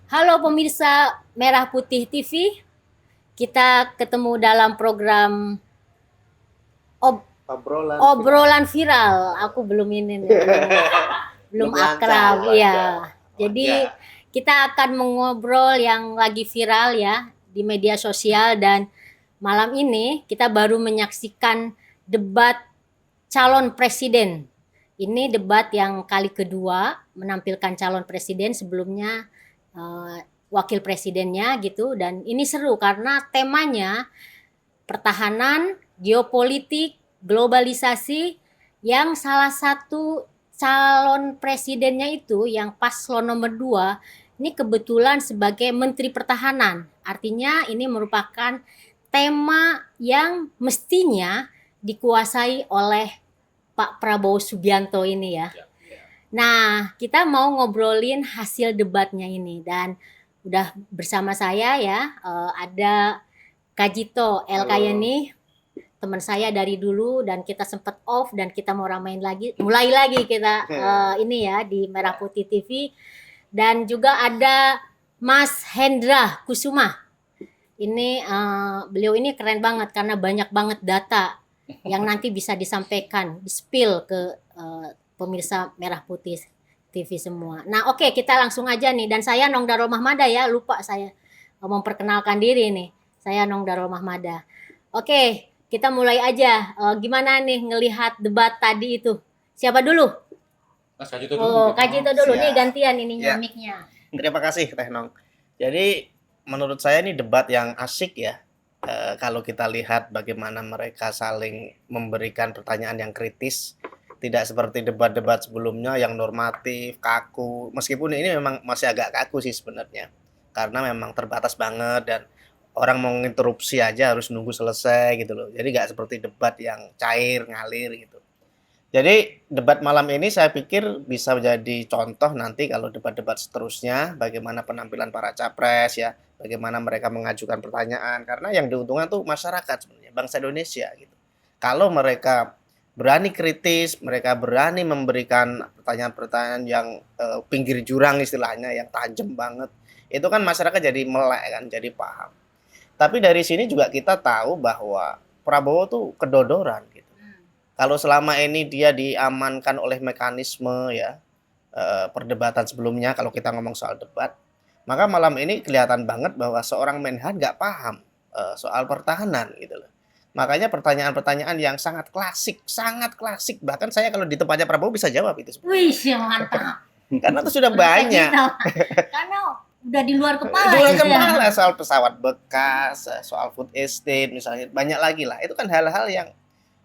Halo pemirsa Merah Putih TV, kita ketemu dalam program ob- Obrolan obrolan viral. Aku belum ini nih, belum belum lancar akrab wajar. ya. Jadi Wajar. kita akan mengobrol yang lagi viral ya di media sosial dan malam ini kita baru menyaksikan debat calon presiden. Ini debat yang kali kedua menampilkan calon presiden, sebelumnya wakil presidennya gitu, dan ini seru karena temanya pertahanan, geopolitik, globalisasi, yang salah satu calon presidennya itu yang paslon nomor 2 ini kebetulan sebagai Menteri Pertahanan. Artinya ini merupakan tema yang mestinya dikuasai oleh Pak Prabowo Subianto ini ya. Nah, kita mau ngobrolin hasil debatnya ini dan udah bersama saya ya, ada Kajito El Halo. Kayeni, teman saya dari dulu dan kita sempat off dan kita mau ramein lagi, mulai lagi kita ini ya di Merah Putih TV, dan juga ada Mas Hendra Kusuma. Ini beliau ini keren banget karena banyak banget data yang nanti bisa disampaikan, di-spill ke pemirsa Merah Putih TV semua. Nah, oke, kita langsung aja nih. Dan saya Nong Darul Mahmada ya, lupa saya memperkenalkan diri nih. Saya Nong Darul Mahmada. Oke, kita mulai aja. Gimana nih ngelihat debat tadi itu? Siapa dulu? Mas Kajito dulu Oh, mungkin. Kajito dulu. Nih Siap. gantian ininya Ya, mic-nya. terima kasih Teh Nong. Jadi menurut saya ini debat yang asik ya. Kalau kita lihat bagaimana mereka saling memberikan pertanyaan yang kritis, tidak seperti debat-debat sebelumnya yang normatif, kaku. Meskipun ini memang masih agak kaku sih sebenarnya, karena memang terbatas banget dan orang mau interupsi aja harus nunggu selesai gitu loh. Jadi nggak seperti debat yang cair, ngalir gitu. Jadi debat malam ini saya pikir bisa menjadi contoh nanti kalau debat-debat seterusnya, bagaimana penampilan para capres ya, bagaimana mereka mengajukan pertanyaan, karena yang diuntungkan tuh masyarakat sebenarnya, bangsa Indonesia gitu. Kalau mereka berani kritis, mereka berani memberikan pertanyaan-pertanyaan yang pinggir jurang istilahnya, yang tajam banget, itu kan masyarakat jadi melek kan, jadi paham. Tapi dari sini juga kita tahu bahwa Prabowo tuh kedodoran gitu. Kalau selama ini dia diamankan oleh mekanisme ya, perdebatan sebelumnya kalau kita ngomong soal debat, maka malam ini kelihatan banget bahwa seorang Menhan nggak paham soal pertahanan gitu loh. Makanya pertanyaan-pertanyaan yang sangat klasik, bahkan saya kalau di tempatnya Prabowo bisa jawab itu Wih, sebenarnya. mantap. Karena itu sudah Menurut banyak. Kajito. Karena udah di luar kepala Dua itu ya. kepala soal pesawat bekas, soal food estate misalnya, banyak lagi lah. Itu kan hal-hal yang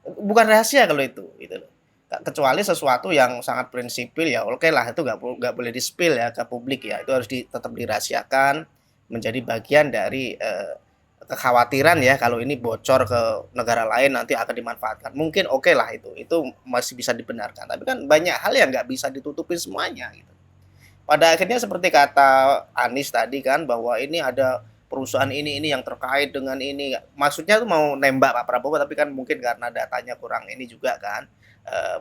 bukan rahasia kalau itu gitu loh. Kecuali sesuatu yang sangat prinsipil ya oke lah itu nggak boleh di spill ya ke publik ya, itu harus tetap dirahasiakan, menjadi bagian dari kekhawatiran ya kalau ini bocor ke negara lain nanti akan dimanfaatkan, mungkin oke lah itu masih bisa dibenarkan, tapi kan banyak hal yang nggak bisa ditutupin semuanya gitu. Pada akhirnya seperti kata Anies tadi kan bahwa ini ada perusahaan ini yang terkait dengan ini. Maksudnya tuh mau nembak Pak Prabowo tapi kan mungkin karena datanya kurang ini juga kan.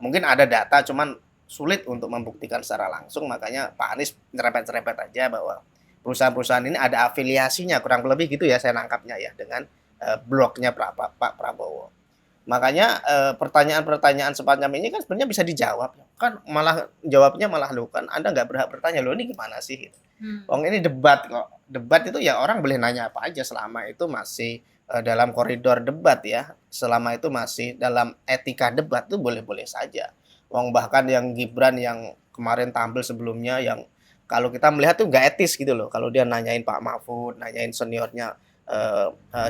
Mungkin ada data cuman sulit untuk membuktikan secara langsung, makanya Pak Anies nyerempet-nyerempet aja bahwa perusahaan-perusahaan ini ada afiliasinya, kurang lebih gitu ya saya nangkapnya ya, dengan blognya Pak Prabowo. Makanya pertanyaan-pertanyaan semacam ini kan sebenarnya bisa dijawab. Kan malah jawabnya malah lo kan Anda nggak berhak bertanya, lo ini gimana sih? Gitu. Wong ini debat kok. Debat itu ya orang boleh nanya apa aja selama itu masih dalam koridor debat ya. Selama itu masih dalam etika debat tuh boleh-boleh saja. Wong bahkan yang Gibran yang kemarin tampil sebelumnya yang kalau kita melihat tuh nggak etis gitu loh. Kalau dia nanyain Pak Mahfud, nanyain seniornya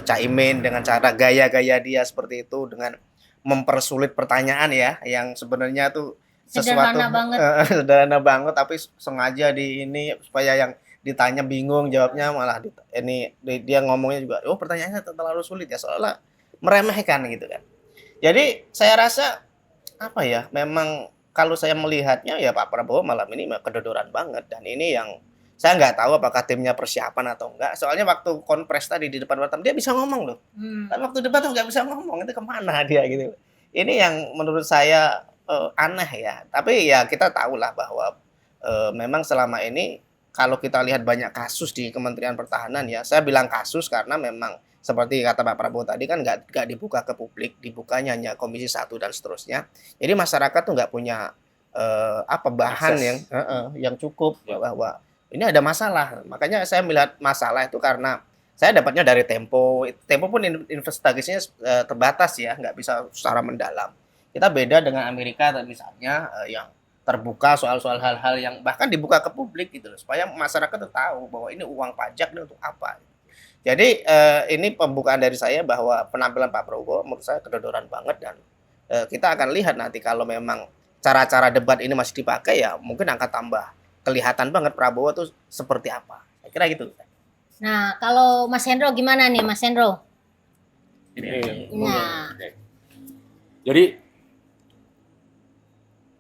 Caimin dengan cara gaya-gaya dia seperti itu dengan mempersulit pertanyaan ya yang sebenarnya tuh sesuatu Sederhana banget. sederhana banget tapi sengaja di ini supaya yang ditanya bingung jawabnya malah ini dia ngomongnya juga oh pertanyaannya terlalu sulit ya seolah meremehkan gitu kan. Jadi saya rasa apa ya memang kalau saya melihatnya ya Pak Prabowo malam ini kedodoran banget dan ini yang saya nggak tahu apakah timnya persiapan atau enggak. Soalnya waktu konpres tadi di depan wartawan dia bisa ngomong loh. Tapi waktu debat tuh nggak bisa ngomong, itu kemana dia gitu. Ini yang menurut saya aneh ya. Tapi ya kita tahulah bahwa memang selama ini kalau kita lihat banyak kasus di Kementerian Pertahanan ya, saya bilang kasus karena memang seperti kata Pak Prabowo tadi kan nggak dibuka ke publik, dibukanya hanya Komisi 1 dan seterusnya. Jadi masyarakat tuh nggak punya bahan Akses. yang cukup Ya. bahwa ini ada masalah. Makanya saya melihat masalah itu karena saya dapatnya dari Tempo. Tempo pun investigasinya terbatas ya, nggak bisa secara mendalam. Kita beda dengan Amerika misalnya yang terbuka soal-soal hal-hal yang bahkan dibuka ke publik gitu loh, supaya masyarakat tuh tahu bahwa ini uang pajak ini untuk apa. Jadi ini pembukaan dari saya bahwa penampilan Pak Prabowo menurut saya kedodoran banget dan kita akan lihat nanti kalau memang cara-cara debat ini masih dipakai ya mungkin akan tambah kelihatan banget Prabowo tuh seperti apa. Saya kira gitu. Nah, kalau Mas Hendro gimana nih, Mas Hendro? Ini. Nah, Oke. Jadi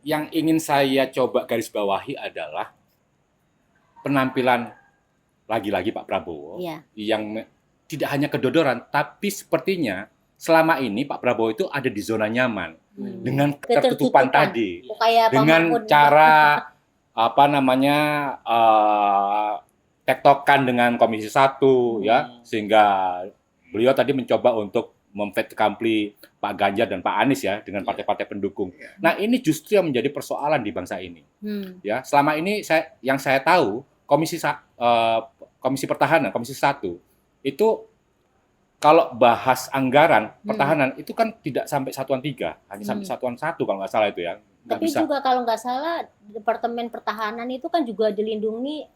yang ingin saya coba garis bawahi adalah penampilan lagi-lagi Pak Prabowo iya. yang tidak hanya kedodoran, tapi sepertinya selama ini Pak Prabowo itu ada di zona nyaman dengan ketertutupan tadi, Kayak Pak dengan Mahfud. cara apa namanya tektokan dengan Komisi 1 ya, sehingga beliau tadi mencoba untuk memfetkampli Pak Ganjar dan Pak Anies ya dengan partai-partai pendukung. Nah, ini justru yang menjadi persoalan di bangsa ini. Ya, selama ini yang saya tahu Komisi Pertahanan, Komisi 1 itu kalau bahas anggaran pertahanan itu kan tidak sampai satuan 3, hanya sampai satuan 1 kalau nggak salah itu ya. Tapi juga kalau nggak salah Departemen Pertahanan itu kan juga dilindungi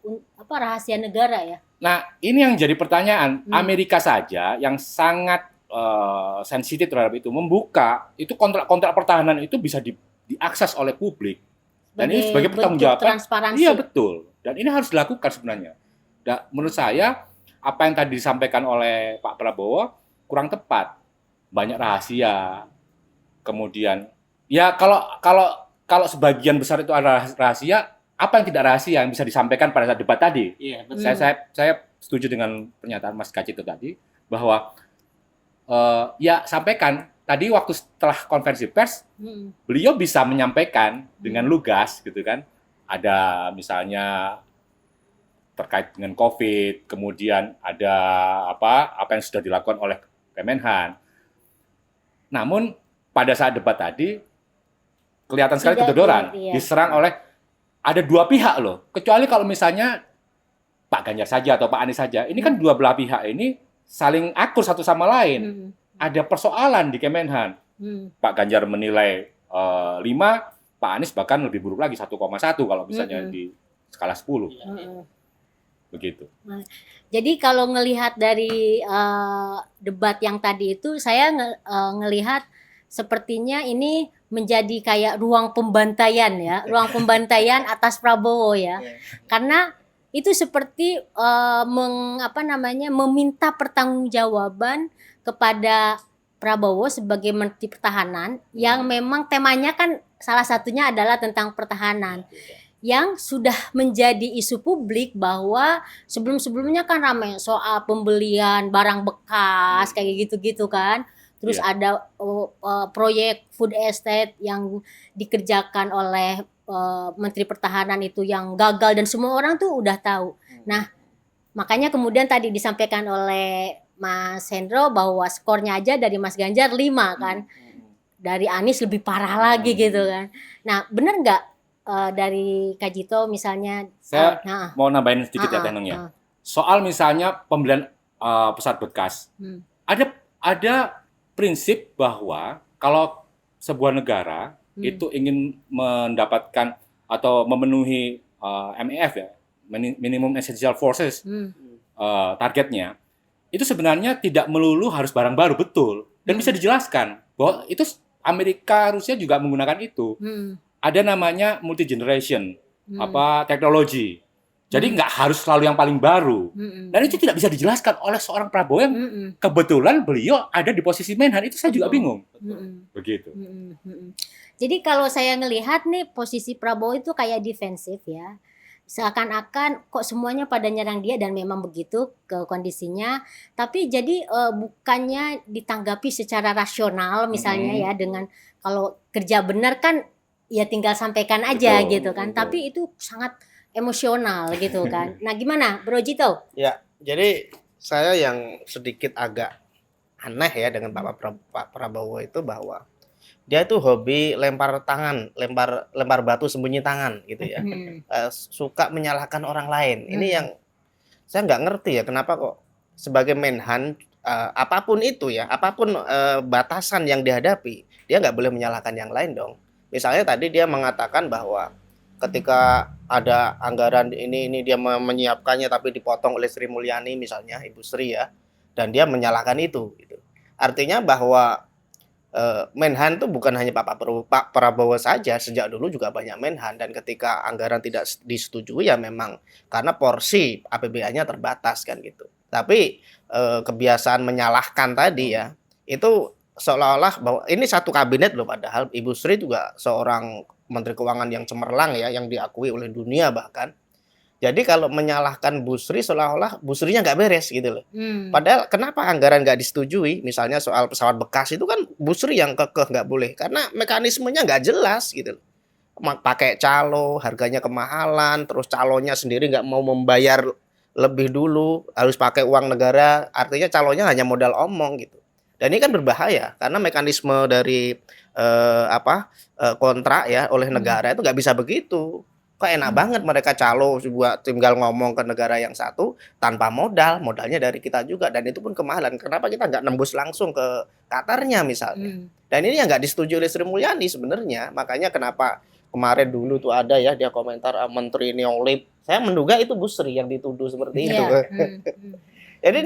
rahasia negara ya. Nah, ini yang jadi pertanyaan. Amerika saja yang sangat sensitif terhadap itu membuka itu kontrak-kontrak pertahanan itu bisa diakses oleh publik. Dan ini sebagai pertanggungjawaban. Transparansi. Iya, betul. Dan ini harus dilakukan sebenarnya. Dan menurut saya apa yang tadi disampaikan oleh Pak Prabowo kurang tepat. Banyak rahasia. Kemudian ya kalau sebagian besar itu ada rahasia, apa yang tidak rahasia yang bisa disampaikan pada saat debat tadi? Iya, betul. Saya setuju dengan pernyataan Mas Kacito tadi bahwa ya sampaikan tadi waktu setelah konferensi pers beliau bisa menyampaikan dengan lugas gitu kan. Ada misalnya terkait dengan COVID, kemudian ada apa yang sudah dilakukan oleh Kemenhan. Namun pada saat debat tadi kelihatan sekali kedodoran, diserang oleh ada dua pihak loh. Kecuali kalau misalnya Pak Ganjar saja atau Pak Anies saja, ini kan dua belah pihak ini saling akur satu sama lain. Ada persoalan di Kemenhan. Pak Ganjar menilai 5, Pak Anies bahkan lebih buruk lagi 1,1 kalau misalnya di skala 10. Begitu. Jadi kalau ngelihat dari debat yang tadi itu, saya ngelihat sepertinya ini menjadi kayak ruang pembantaian ya, ruang pembantaian atas Prabowo ya. Karena itu seperti meminta pertanggungjawaban kepada Prabowo sebagai Menteri Pertahanan yang memang temanya kan salah satunya adalah tentang pertahanan. Yang sudah menjadi isu publik bahwa sebelum-sebelumnya kan ramai soal pembelian barang bekas kayak gitu-gitu kan. Terus ada proyek food estate yang dikerjakan oleh Menteri Pertahanan itu yang gagal dan semua orang tuh udah tahu. Nah, makanya kemudian tadi disampaikan oleh Mas Hendro bahwa skornya aja dari Mas Ganjar 5 kan. Dari Anies lebih parah lagi gitu kan. Nah, benar nggak dari Kak Jito misalnya? Saya mau nambahin sedikit ya Tenung ya. Soal misalnya pembelian pesawat bekas. Ada prinsip bahwa kalau sebuah negara itu ingin mendapatkan atau memenuhi MEF ya, minimum essential forces targetnya, itu sebenarnya tidak melulu harus barang baru, betul. Dan bisa dijelaskan bahwa itu Amerika, Rusia juga menggunakan itu. Ada namanya multi generation teknologi. Jadi nggak harus selalu yang paling baru. Dan itu tidak bisa dijelaskan oleh seorang Prabowo yang kebetulan beliau ada di posisi Menhan. Itu saya juga bingung. Begitu. Jadi kalau saya ngelihat nih posisi Prabowo itu kayak defensif ya. Seakan-akan kok semuanya pada nyerang dia dan memang begitu ke kondisinya. Tapi jadi bukannya ditanggapi secara rasional misalnya ya dengan kalau kerja benar kan ya tinggal sampaikan aja gitu kan. Tapi itu sangat emosional gitu kan. Nah, gimana Bro Jito? Ya, jadi saya yang sedikit agak aneh ya dengan Pak Prabowo itu bahwa dia itu hobi lempar tangan, lempar batu sembunyi tangan gitu ya. Suka menyalahkan orang lain. Ini yang saya nggak ngerti ya kenapa kok sebagai Menhan apapun itu ya, apapun batasan yang dihadapi, dia nggak boleh menyalahkan yang lain dong. Misalnya tadi dia mengatakan bahwa ketika ada anggaran ini dia menyiapkannya tapi dipotong oleh Sri Mulyani misalnya Ibu Sri ya, dan dia menyalahkan itu gitu. Artinya bahwa Menhan itu bukan hanya Pak Prabowo saja, sejak dulu juga banyak Menhan, dan ketika anggaran tidak disetujui ya memang karena porsi APBN-nya terbatas kan gitu. Tapi kebiasaan menyalahkan tadi ya, itu seolah-olah bahwa ini satu kabinet loh, padahal Ibu Sri juga seorang Menteri Keuangan yang cemerlang ya, yang diakui oleh dunia bahkan. Jadi kalau menyalahkan Bu Sri seolah-olah Bu Srinya nggak beres gitu loh. Padahal kenapa anggaran nggak disetujui? Misalnya soal pesawat bekas itu kan Bu Sri yang kekeh nggak boleh karena mekanismenya nggak jelas gitu loh. Pakai calo, harganya kemahalan, terus calonnya sendiri nggak mau membayar lebih dulu, harus pakai uang negara, artinya calonnya hanya modal omong gitu. Dan ini kan berbahaya karena mekanisme dari kontrak ya oleh negara itu nggak bisa begitu. Kok enak banget mereka calo buat tinggal ngomong ke negara yang satu tanpa modalnya dari kita juga, dan itu pun kemahalan. Kenapa kita nggak nembus langsung ke Qatarnya misalnya? Dan ini yang nggak disetujui oleh Sri Mulyani sebenarnya. Makanya kenapa kemarin dulu tuh ada ya dia komentar Menteri Neolib. Saya menduga itu Bu Sri yang dituduh seperti itu. Jadi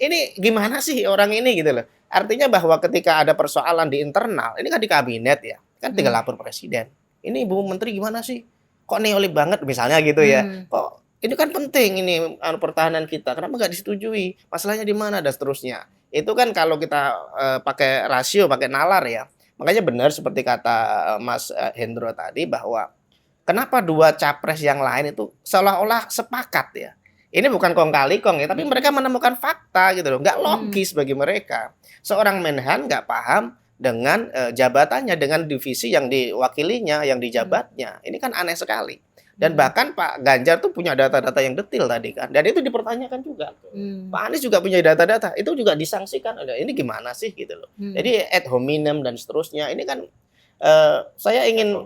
ini gimana sih orang ini gitu loh. Artinya bahwa ketika ada persoalan di internal, ini kan di kabinet ya, kan tinggal lapor presiden. Ini Bu Menteri gimana sih? Kok neolib banget misalnya gitu ya. Kok ini kan penting ini pertahanan kita. Kenapa nggak disetujui? Masalahnya di mana dan seterusnya. Itu kan kalau kita pakai rasio, pakai nalar ya. Makanya benar seperti kata Mas Hendro tadi bahwa kenapa dua capres yang lain itu seolah-olah sepakat ya. Ini bukan kong kali kong ya, tapi mereka menemukan fakta gitu loh. Nggak logis bagi mereka. Seorang Menhan nggak paham dengan jabatannya, dengan divisi yang diwakilinya, yang dijabatnya. Ini kan aneh sekali. Dan bahkan Pak Ganjar tuh punya data-data yang detail tadi kan. Dan itu dipertanyakan juga. Pak Anies juga punya data-data. Itu juga disangsikan. Ini gimana sih gitu loh. Jadi ad hominem dan seterusnya. Ini kan saya ingin...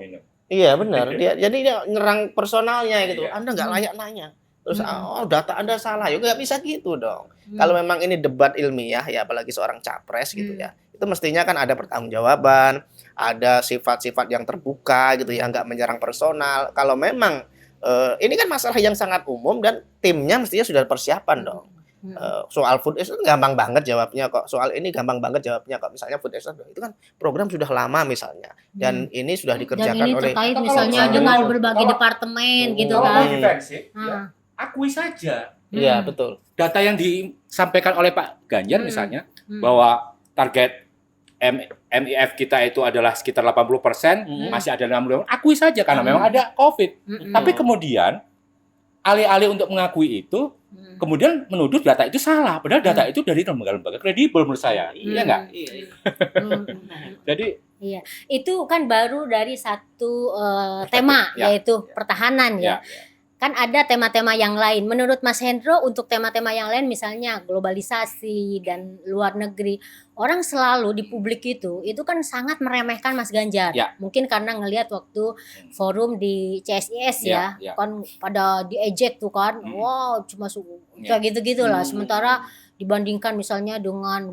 Iya benar. Jadi dia nyerang personalnya gitu. Anda nggak layak nanya. Terus data Anda salah. Ya nggak bisa gitu dong. Kalau memang ini debat ilmiah ya, apalagi seorang capres gitu ya. Itu mestinya kan ada pertanggungjawaban, ada sifat-sifat yang terbuka gitu ya, nggak menyerang personal. Kalau memang ini kan masalah yang sangat umum dan timnya mestinya sudah persiapan dong. Soal food estate gampang banget jawabnya kok. Soal ini gampang banget jawabnya kok. Misalnya food estate itu kan program sudah lama misalnya, dan ini sudah dikerjakan dan ini oleh terkait misalnya dengan berbagai departemen gitu kalau kan. mau defensif, ya, akui saja. Iya betul. Data yang disampaikan oleh Pak Ganjar misalnya bahwa target MIF kita itu adalah sekitar 80%, masih ada 60%, akui saja karena memang ada COVID. Tapi kemudian alih-alih untuk mengakui itu, kemudian menuduh data itu salah, padahal data itu dari lembaga-lembaga kredibel menurut saya. Iya nggak? Jadi iya, itu kan baru dari satu tema yaitu pertahanan ya. Kan ada tema-tema yang lain. Menurut Mas Hendro, untuk tema-tema yang lain misalnya globalisasi dan luar negeri, orang selalu di publik itu kan sangat meremehkan Mas Ganjar. Mungkin karena ngelihat waktu forum di CSIS kan pada diejek tuh kan, wow cuma kayak gitu-gitu lah. Sementara dibandingkan misalnya dengan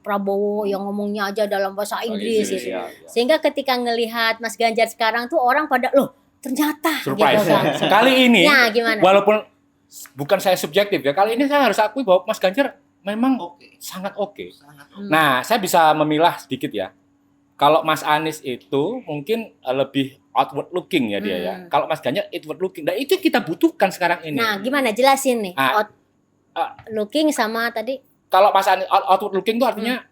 Prabowo yang ngomongnya aja dalam bahasa Inggris gitu. Sehingga ketika ngelihat Mas Ganjar sekarang tuh orang pada loh ternyata surprise gitu kan. Kali ini ya, walaupun bukan saya subjektif ya, kali ini saya harus akui bahwa Mas Ganjar memang sangat oke. Nah, saya bisa memilah sedikit ya. Kalau Mas Anies itu mungkin lebih outward looking ya dia ya. Kalau Mas Ganjar inward looking. Nah, itu kita butuhkan sekarang ini. Nah, gimana jelasin nih? Looking sama tadi. Kalau Mas Anies outward looking itu artinya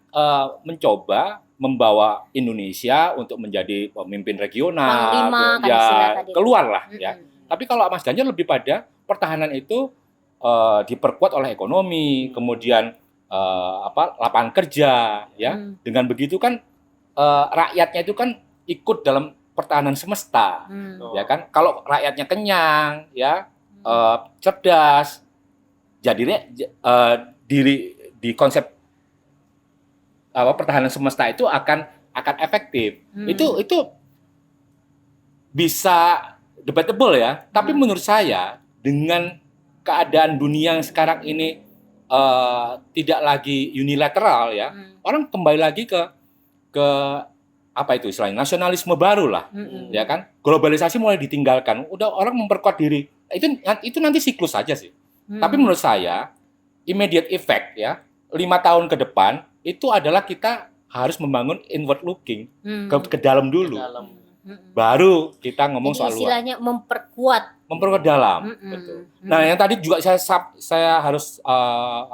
mencoba membawa Indonesia untuk menjadi pemimpin regional, ya keluar lah ya. Tapi kalau Mas Ganjar lebih pada pertahanan itu diperkuat oleh ekonomi, kemudian lapangan kerja, ya. Dengan begitu kan rakyatnya itu kan ikut dalam pertahanan semesta, Hmm. ya kan? Kalau rakyatnya kenyang, ya cerdas, jadinya di konsep apa pertahanan semesta itu akan efektif. Hmm. Itu bisa debatable ya, tapi menurut saya dengan keadaan dunia yang sekarang ini tidak lagi unilateral ya, orang kembali lagi ke apa itu istilahnya nasionalisme baru lah, ya kan? Globalisasi mulai ditinggalkan, udah orang memperkuat diri. Itu nanti siklus saja sih. Tapi menurut saya immediate effect ya, 5 tahun ke depan itu adalah kita harus membangun inward looking ke dalam dulu. Baru kita ngomong Jadi soal luar. istilahnya memperkuat Dalam. Betul. Nah, yang tadi juga saya harus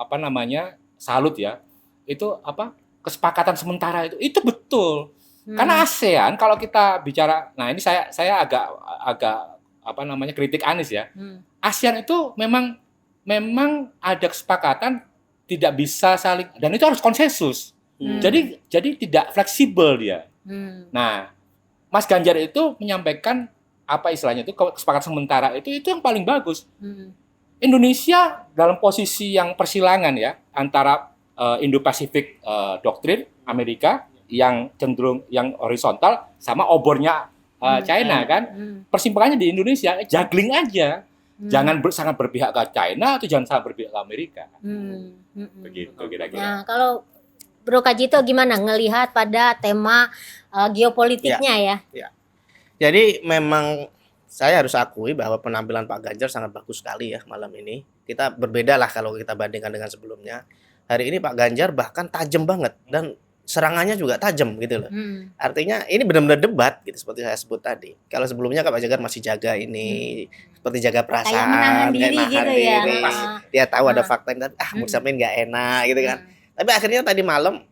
apa namanya? Salut ya. Itu apa? Kesepakatan sementara itu betul. Karena ASEAN kalau kita bicara, nah ini saya agak apa namanya? Kritik Anies ya. ASEAN itu memang ada kesepakatan tidak bisa saling, dan itu harus konsensus. Jadi tidak fleksibel dia. Nah, Mas Ganjar itu menyampaikan apa istilahnya itu kesepakatan sementara itu yang paling bagus. Indonesia dalam posisi yang persilangan ya antara Indo-Pasifik doktrin Amerika yang cenderung yang horizontal sama obornya China kan. Persimpangannya di Indonesia juggling aja. Jangan sangat berpihak ke China atau jangan sangat berpihak ke Amerika. Begitu kira-kira. Nah, kalau Bro Kajito gimana ngelihat pada tema geopolitiknya ya? Jadi memang saya harus akui bahwa penampilan Pak Ganjar sangat bagus sekali ya malam ini. Kita berbeda lah kalau kita bandingkan dengan sebelumnya. Hari ini Pak Ganjar bahkan tajam banget dan serangannya juga tajam gitu loh. Artinya ini benar-benar debat gitu seperti saya sebut tadi. Kalau sebelumnya Pak Ganjar masih jaga ini seperti jaga perasaan, Kayak menahan diri gitu ya. Dia tahu ada fakta yang mau disampaikan nggak enak gitu kan. Tapi akhirnya tadi malam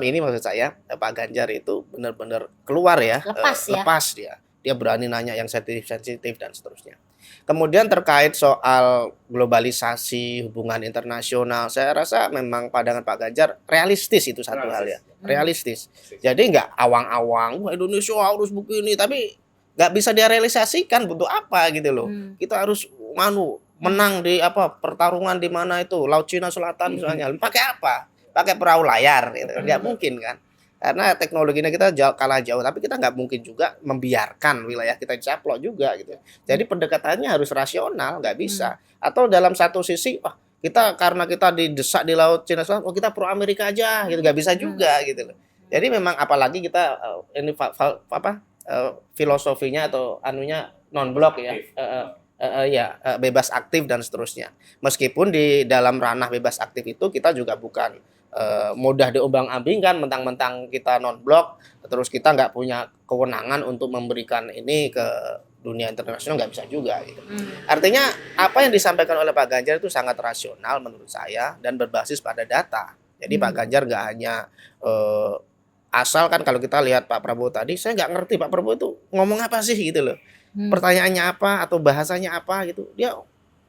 ini maksud saya Pak Ganjar itu benar-benar keluar ya, lepas dia berani nanya yang sensitif dan seterusnya. Kemudian terkait soal globalisasi hubungan internasional, saya rasa memang pandangan Pak Ganjar realistis itu satu hal ya, realistis. Jadi nggak awang-awang, wah Indonesia harus begini, tapi nggak bisa direalisasikan untuk apa gitu loh. Kita harus menang di pertarungan di mana itu Laut Cina Selatan misalnya, pakai apa? Pakai perahu layar gitu. Nggak mungkin kan, karena teknologinya kita kalah jauh, tapi kita nggak mungkin juga membiarkan wilayah kita dicaplok juga gitu. Jadi pendekatannya harus rasional, nggak bisa. Atau dalam satu sisi karena kita didesak di Laut Cina Selatan, kita pro Amerika aja gitu, nggak bisa juga gitu loh. Jadi memang apalagi kita ini filosofinya atau anunya non blok ya, bebas aktif dan seterusnya. Meskipun di dalam ranah bebas aktif itu kita juga bukan mudah diombang-ambingkan, mentang-mentang kita non blok terus kita nggak punya kewenangan untuk memberikan ini ke dunia internasional, nggak bisa juga gitu. Artinya apa yang disampaikan oleh Pak Ganjar itu sangat rasional menurut saya dan berbasis pada data. Jadi Pak Ganjar nggak hanya asal kan. Kalau kita lihat Pak Prabowo tadi, saya nggak ngerti Pak Prabowo itu ngomong apa sih gitu loh. Pertanyaannya apa atau bahasanya apa gitu. Dia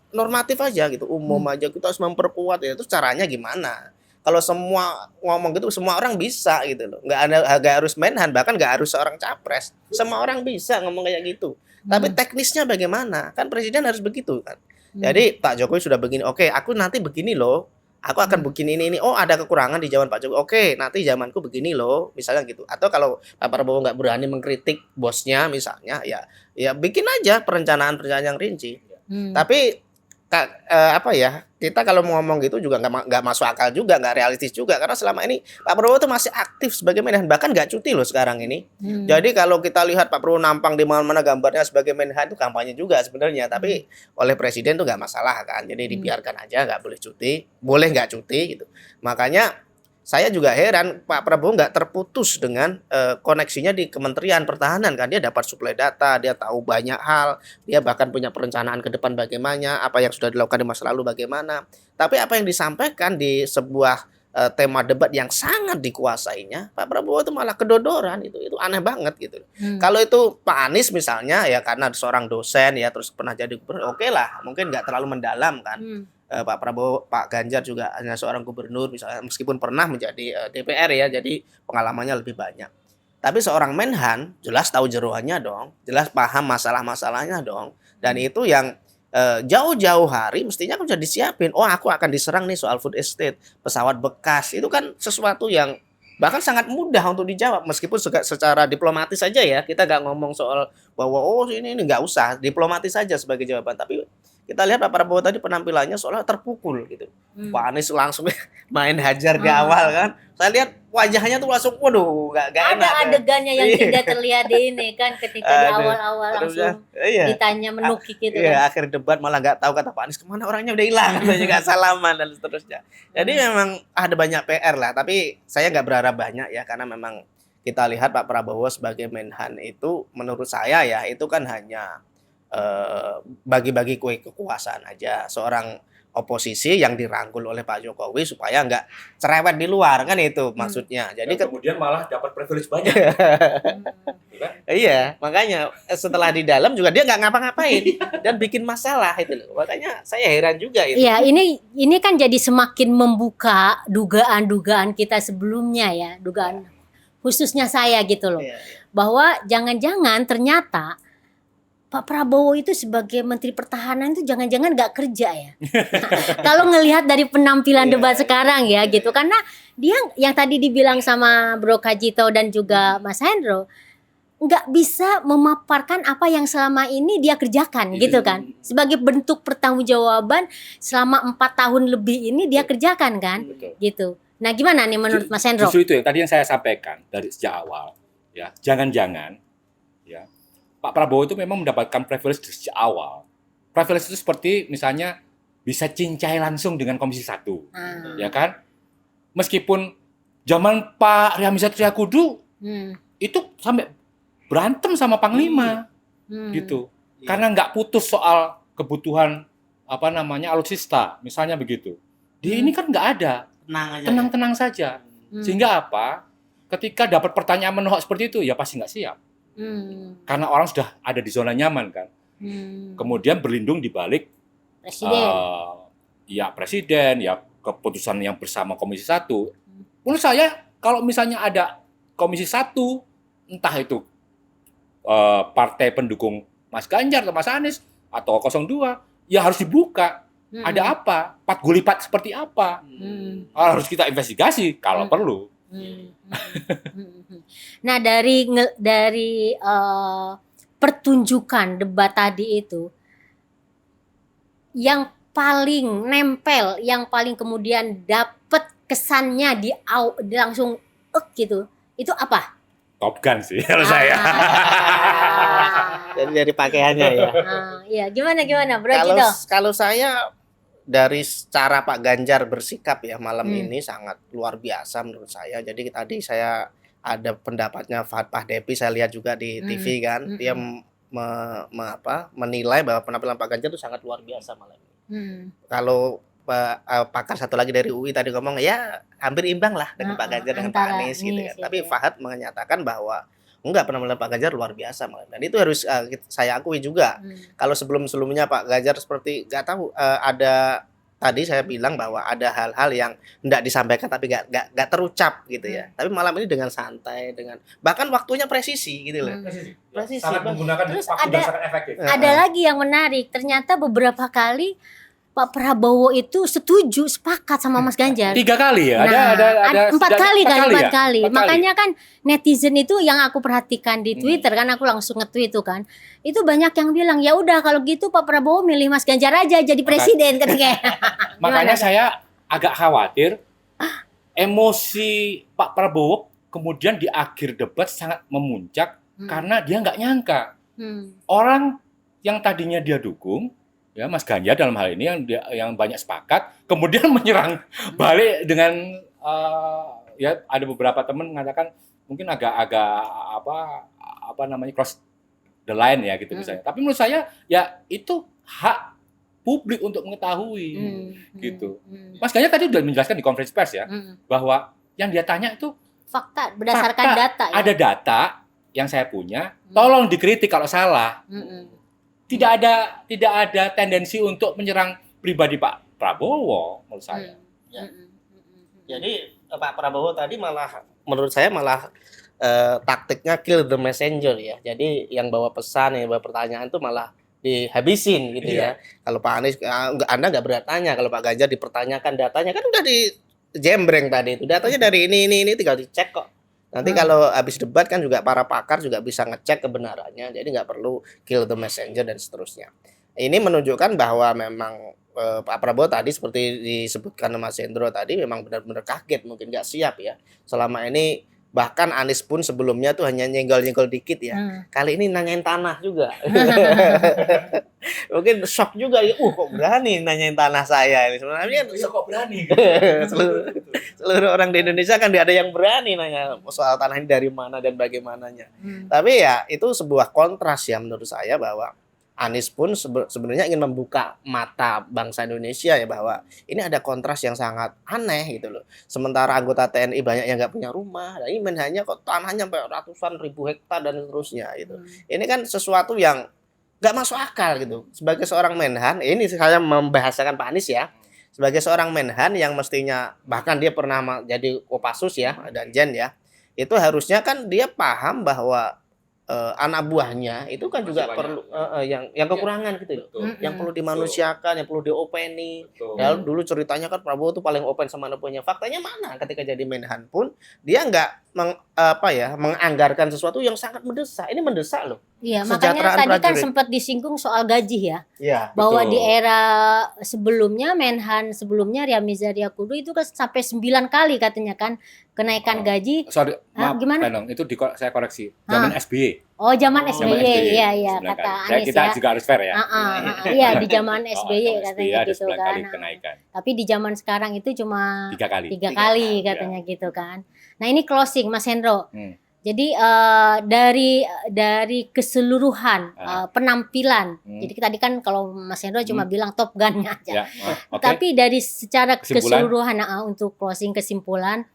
normatif aja gitu, umum aja, kita harus memperkuat ya. Terus caranya gimana? Kalau semua ngomong gitu, semua orang bisa gitu loh. Nggak harus Menhan, bahkan nggak harus seorang capres. Semua orang bisa ngomong kayak gitu. Tapi teknisnya bagaimana? Kan presiden harus begitu kan. Jadi Pak Jokowi sudah begini, oke, aku nanti begini loh. Aku akan begini ini. Oh, ada kekurangan di zaman Pak Jokowi. Oke, nanti zamanku begini loh, misalnya gitu. Atau kalau Pak Prabowo nggak berani mengkritik bosnya misalnya, ya bikin aja perencanaan yang rinci. Tapi kita kalau mau ngomong gitu juga nggak masuk akal juga, nggak realistis juga, karena selama ini Pak Prabowo tuh masih aktif sebagai Menhan, bahkan nggak cuti loh sekarang ini. Jadi kalau kita lihat Pak Prabowo nampang di mana-mana gambarnya sebagai Menhan itu kampanye juga sebenarnya, tapi oleh presiden tuh nggak masalah kan, jadi dibiarkan aja, nggak boleh cuti, boleh nggak cuti gitu. Makanya saya juga heran Pak Prabowo nggak terputus dengan koneksinya di Kementerian Pertahanan kan. Dia dapat suplai data, dia tahu banyak hal, dia bahkan punya perencanaan ke depan bagaimana, apa yang sudah dilakukan di masa lalu bagaimana. Tapi apa yang disampaikan di sebuah tema debat yang sangat dikuasainya, Pak Prabowo itu malah kedodoran, itu aneh banget gitu. Kalau itu Pak Anies misalnya ya karena seorang dosen ya terus pernah jadi gubernur, oke lah, mungkin nggak terlalu mendalam kan. Pak Prabowo, Pak Ganjar juga hanya seorang gubernur misalnya, meskipun pernah menjadi DPR ya, jadi pengalamannya lebih banyak. Tapi seorang Menhan jelas tahu jeroannya dong, jelas paham masalah-masalahnya dong. Dan itu yang jauh-jauh hari mestinya kan sudah disiapin. Oh, aku akan diserang nih soal food estate, pesawat bekas. Itu kan sesuatu yang bahkan sangat mudah untuk dijawab meskipun secara diplomatis saja ya. Kita nggak ngomong soal bahwa oh ini nggak usah, diplomatis saja sebagai jawaban. Tapi kita lihat Pak Prabowo tadi penampilannya seolah terpukul gitu. Pak Anies langsung main hajar di awal kan. Saya lihat wajahnya tuh langsung waduh nggak enak. Ada adegannya yang Iya. tidak terlihat di ini kan ketika di Aduh. awal-awal langsung Iya. ditanya menukik gitu Iya, kan. akhir debat malah nggak tahu kata Pak Anies kemana orangnya udah hilang, katanya nggak salaman dan seterusnya. Jadi memang ada banyak PR lah, tapi saya nggak berharap banyak ya karena memang kita lihat Pak Prabowo sebagai Menhan itu menurut saya ya itu kan hanya bagi-bagi kue kekuasaan aja seorang oposisi yang dirangkul oleh Pak Jokowi supaya nggak cerewet di luar kan itu maksudnya. Jadi Dan kemudian malah dapat privilege banyak. iya, makanya setelah di dalam juga dia nggak ngapa-ngapain dan bikin masalah itu loh. Makanya saya heran juga itu. Iya, ini kan jadi semakin membuka dugaan-dugaan kita sebelumnya ya, dugaan khususnya saya gitu loh. Iya. Bahwa jangan-jangan ternyata Pak Prabowo itu sebagai Menteri Pertahanan itu jangan-jangan nggak kerja ya. Kalau ngelihat dari penampilan Iya, debat sekarang ya iya. gitu, karena dia yang tadi dibilang sama Bro Kajito dan juga Mas Hendro nggak bisa memaparkan apa yang selama ini dia kerjakan gitu kan, sebagai bentuk pertanggungjawaban selama 4 tahun lebih ini dia kerjakan kan, Betul. gitu. Nah gimana nih menurut Mas Hendro? Justru itu yang tadi yang saya sampaikan dari sejak awal, ya jangan-jangan, ya Pak Prabowo itu memang mendapatkan privilege dari sejak awal. Privilege itu seperti misalnya bisa cincai langsung dengan Komisi 1, ya kan? Meskipun zaman Pak Riamizat Triakudu itu sampai berantem sama Panglima, gitu. Iya. Karena nggak putus soal kebutuhan apa namanya alutsista, misalnya begitu. Di ini kan nggak ada, Tenang aja. tenang-tenang saja. Sehingga apa? Ketika dapat pertanyaan menohok seperti itu, ya pasti nggak siap. Karena orang sudah ada di zona nyaman kan. Kemudian berlindung di balik Presiden. ya presiden, ya keputusan yang bersama Komisi 1. Menurut saya kalau misalnya ada Komisi 1, entah itu partai pendukung Mas Ganjar atau Mas Anies atau 02, ya harus dibuka. Ada apa? Patgulipat seperti apa? Harus kita investigasi kalau perlu. Nah dari pertunjukan debat tadi itu yang paling nempel, yang paling kemudian dapat kesannya di langsung gitu, itu apa? Top Gun sih kalau saya. Dari pakaiannya ya. Iya, gimana Bro Kalau Cito? kalau saya dari cara Pak Ganjar bersikap ya malam ini sangat luar biasa menurut saya. Jadi tadi saya ada pendapatnya Pak Depi, saya lihat juga di TV kan, dia menilai bahwa penampilan Pak Ganjar itu sangat luar biasa malam ini. Kalau pakar satu lagi dari UI tadi ngomong ya hampir imbang lah dengan Pak Ganjar dengan Pak antara Anies gitu Anies kan. Tapi gitu ya. Fahad menyatakan bahwa enggak, penampilan Pak Ganjar luar biasa malam. Dan itu harus saya akui juga. Kalau sebelum-sebelumnya Pak Ganjar seperti nggak tahu ada tadi saya bilang bahwa ada hal-hal yang enggak disampaikan tapi nggak terucap gitu ya. Tapi malam ini dengan santai, dengan bahkan waktunya presisi gitu loh. Presisi, Sangat Bang. menggunakan Terus waktu ada- dan sangat efektif. Ada lagi yang menarik, ternyata beberapa kali Pak Prabowo itu setuju, sepakat sama Mas Ganjar. 3 kali ya? Nah, ada 4 kali kan, 4 ya? kali. 4 kali. Makanya kan netizen itu yang aku perhatikan di Twitter kan, aku langsung nge-tweet itu kan. Itu banyak yang bilang, "Ya udah kalau gitu Pak Prabowo milih Mas Ganjar aja jadi presiden," katanya. Makanya Gimana? saya agak khawatir emosi Pak Prabowo kemudian di akhir debat sangat memuncak karena dia nggak nyangka orang yang tadinya dia dukung, ya Mas Ganjar dalam hal ini yang banyak sepakat, kemudian menyerang balik dengan ya ada beberapa teman mengatakan mungkin agak apa namanya cross the line ya gitu misalnya. Tapi menurut saya ya itu hak publik untuk mengetahui gitu. Mas Ganjar tadi sudah menjelaskan di konferensi pers ya bahwa yang dia tanya itu Fakta berdasarkan fakta. data ya. Ada data yang saya punya, tolong dikritik kalau salah. Tidak ada tendensi untuk menyerang pribadi Pak Prabowo menurut saya. Ya. Jadi Pak Prabowo tadi malah menurut saya malah taktiknya kill the messenger ya. Jadi yang bawa pesan, yang bawa pertanyaan itu malah dihabisin gitu ya. Kalau Pak Anies Anda nggak bertanya, kalau Pak Ganjar dipertanyakan datanya kan udah di jembreng tadi itu. Datanya dari ini tinggal dicek kok. Nanti kalau habis debat kan juga para pakar juga bisa ngecek kebenarannya. Jadi nggak perlu kill the messenger dan seterusnya. Ini menunjukkan bahwa memang Pak Prabowo tadi seperti disebutkan Mas Hendro tadi memang benar-benar kaget, mungkin nggak siap ya. Selama ini bahkan Anies pun sebelumnya tuh hanya nyenggol-nyenggol dikit ya. Kali ini nanyain tanah juga. Mungkin shock juga ya. Kok berani nanyain tanah saya ini. Sebenarnya kok berani? seluruh orang di Indonesia kan tidak ada yang berani nanya soal tanah ini dari mana dan bagaimananya. Tapi ya itu sebuah kontras ya menurut saya bahwa Anies pun sebenarnya ingin membuka mata bangsa Indonesia ya bahwa ini ada kontras yang sangat aneh gitu loh. Sementara anggota TNI banyak yang nggak punya rumah, nah ini menhannya kok tanahnya sampai ratusan ribu hektar dan seterusnya gitu. Ini kan sesuatu yang nggak masuk akal gitu. Sebagai seorang Menhan, ini saya membahasakan Pak Anies ya. Sebagai seorang Menhan yang mestinya bahkan dia pernah jadi Kopassus ya dan Jen ya, itu harusnya kan dia paham bahwa anak buahnya itu kan juga perlu yang kekurangan gitu loh. Yang perlu dimanusiakan, yang perlu diopeni. Ya, dulu ceritanya kan Prabowo tuh paling open sama anak buahnya. Faktanya mana ketika jadi Menhan pun dia nggak menganggarkan sesuatu yang sangat mendesak. Ini mendesak loh. Iya, makanya tadi kan sempat disinggung soal gaji ya. Iya, bahwa di era sebelumnya Menhan sebelumnya Ria Mizar Yakudu itu kan sampai 9 kali katanya kan kenaikan gaji. Sorry, maaf, gimana? Itu saya koreksi. Zaman SBY. Oh, zaman SBY. Iya, kata Anies kita ya. juga harus fair ya. Iya, di zaman SBY katanya ada gitu 9 kan. kali kenaikan. Tapi di zaman sekarang itu cuma 3 kali. 3 kali katanya gitu kan. Nah, ini closing Mas Hendro. Jadi dari keseluruhan penampilan. Jadi tadi kan kalau Mas Hendro cuma bilang Top Gun aja. Tapi dari secara keseluruhan untuk closing kesimpulan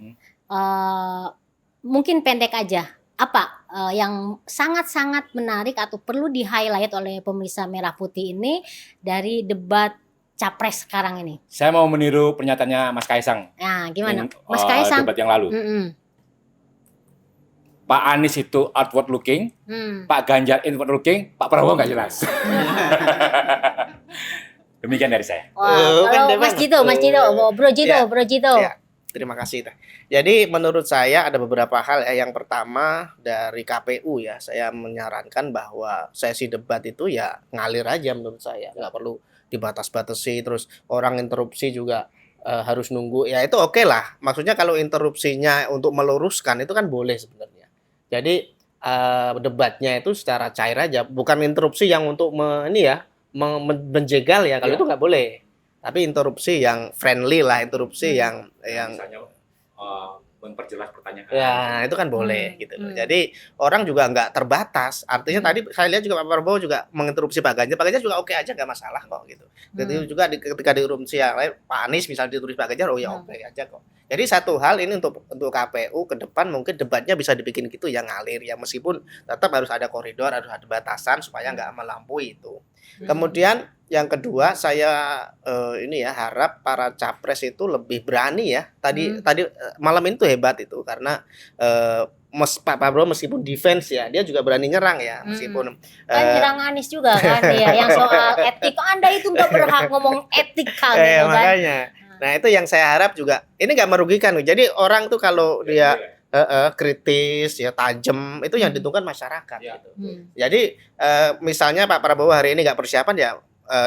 mungkin pendek aja. Apa yang sangat-sangat menarik atau perlu di-highlight oleh pemirsa Merah Putih ini dari debat Capres sekarang ini? Saya mau meniru pernyataannya Mas Kaisang. Nah, gimana? Mas Kaisang debat yang lalu. Pak Anies itu outward looking, Pak Ganjar inward looking, Pak Prabowo nggak jelas. Demikian dari saya. Kalau Mas Jito, Bro Jito. Ya, terima kasih. Jadi menurut saya ada beberapa hal ya. Yang pertama dari KPU ya, saya menyarankan bahwa sesi debat itu ya ngalir aja menurut saya, nggak perlu dibatas-batasi, terus orang interupsi juga harus nunggu. Ya itu oke lah. Maksudnya kalau interupsinya untuk meluruskan itu kan boleh sebenarnya. Jadi debatnya itu secara cair aja, bukan interupsi yang untuk menjegal ya. Kalau itu nggak boleh. Tapi interupsi yang friendly lah, interupsi yang misalnya memperjelas pertanyaan. Ya, itu kan boleh gitu loh. Jadi orang juga nggak terbatas. Artinya tadi saya lihat juga Pak Prabowo juga menginterupsi Pak Ganjar. Pak Ganjar juga oke aja, nggak masalah kok gitu. Jadi juga ketika diinterupsi yang lain, Pak Anies misalnya diinterupsi Pak Ganjar, oh ya oke aja kok. Jadi satu hal ini untuk KPU ke depan mungkin debatnya bisa dibikin gitu yang ngalir ya, meskipun tetap harus ada koridor, harus ada batasan supaya nggak melampaui itu. Kemudian yang kedua saya harap para capres itu lebih berani ya. Tadi malam itu hebat itu karena Pak Prabowo meskipun defense ya, dia juga berani nyerang ya meskipun kan nyerang Anies juga kan ya, yang soal etik. Anda itu nggak berhak ngomong etika gitu kan. Makanya. Nah itu yang saya harap juga ini nggak merugikan. Jadi orang tuh kalau dia kritis ya tajam itu yang ditunggu masyarakat gitu. Jadi misalnya Pak Prabowo hari ini nggak persiapan ya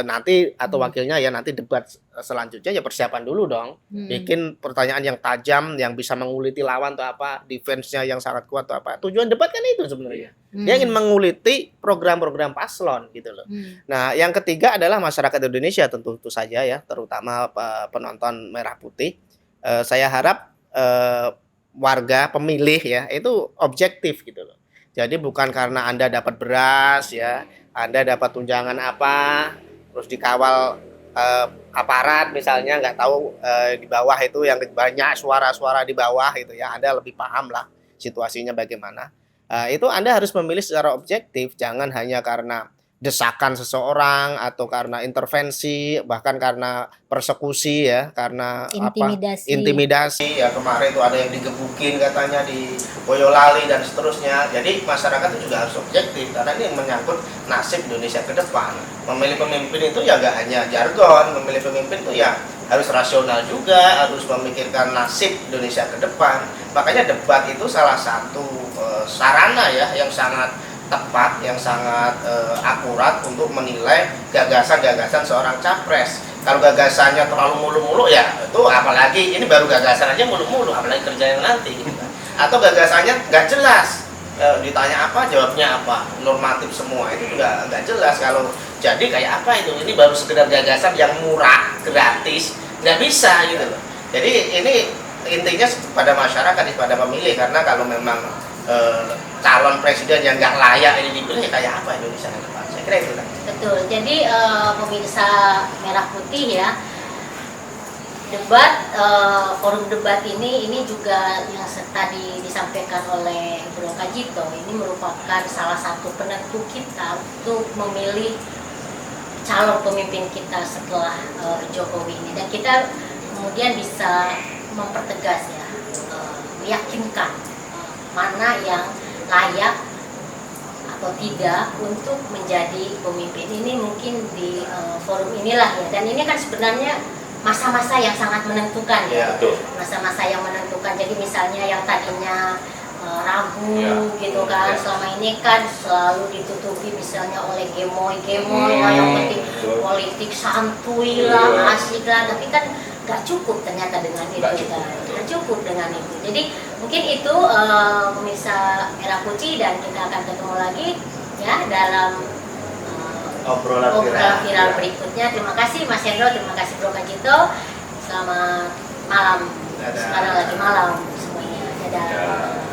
nanti atau wakilnya ya nanti debat selanjutnya ya persiapan dulu dong. Bikin pertanyaan yang tajam yang bisa menguliti lawan atau apa, defense-nya yang sangat kuat atau apa. Tujuan debat kan itu sebenarnya. Dia ingin menguliti program-program paslon gitu loh. Nah, yang ketiga adalah masyarakat Indonesia tentu saja ya, terutama penonton Merah Putih. Saya harap warga pemilih ya itu objektif gitu loh. Jadi bukan karena Anda dapat beras ya, Anda dapat tunjangan apa, terus dikawal aparat misalnya, nggak tahu di bawah itu yang banyak suara-suara di bawah itu ya, Anda lebih paham lah situasinya bagaimana. Itu Anda harus memilih secara objektif, jangan hanya karena desakan seseorang atau karena intervensi, bahkan karena persekusi ya, karena Intimidasi. intimidasi ya, kemarin itu ada yang digebukin katanya di Boyolali dan seterusnya. Jadi masyarakat itu juga harus objektif karena ini menyangkut nasib Indonesia ke depan. Memilih pemimpin itu ya nggak hanya jargon, memilih pemimpin itu ya harus rasional juga, harus memikirkan nasib Indonesia ke depan. Makanya debat itu salah satu sarana ya yang sangat tepat, yang sangat akurat untuk menilai gagasan-gagasan seorang capres. Kalau gagasannya terlalu mulu-mulu ya itu, apalagi ini baru gagasan aja mulu-mulu, apalagi kerja yang nanti gitu kan. Atau gagasannya nggak jelas, ditanya apa jawabnya apa, normatif semua, itu juga nggak jelas. Kalau jadi kayak apa itu, ini baru sekedar gagasan yang murah, gratis, nggak bisa gitu loh. Jadi ini intinya pada masyarakat, pada pemilih, karena kalau memang calon presiden yang nggak layak ini dipilih, kayak apa Indonesia ke depan? Saya kira itu kan. Betul. Jadi pemirsa Merah Putih ya, debat, forum debat ini juga yang tadi disampaikan oleh Bro Kajito, ini merupakan salah satu penentu kita untuk memilih calon pemimpin kita setelah Jokowi ini, dan kita kemudian bisa mempertegas ya, meyakinkan mana yang layak atau tidak untuk menjadi pemimpin. Ini mungkin di forum inilah ya, dan ini kan sebenarnya masa-masa yang sangat menentukan ya, masa-masa yang menentukan. Jadi misalnya yang tadinya ragu gitu kan, selama ini kan selalu ditutupi misalnya oleh gemoy yang penting politik santuy lah, asik lah, tapi kan nggak cukup ternyata dengan itu kan, nggak cukup dengan itu. Jadi mungkin itu pemirsa Merah Putih, dan kita akan ketemu lagi ya dalam obrolan viral berikutnya. Terima kasih Mas Hendro, terima kasih Bro Kajito. Selamat malam. Sekarang lagi malam semuanya. Dadah.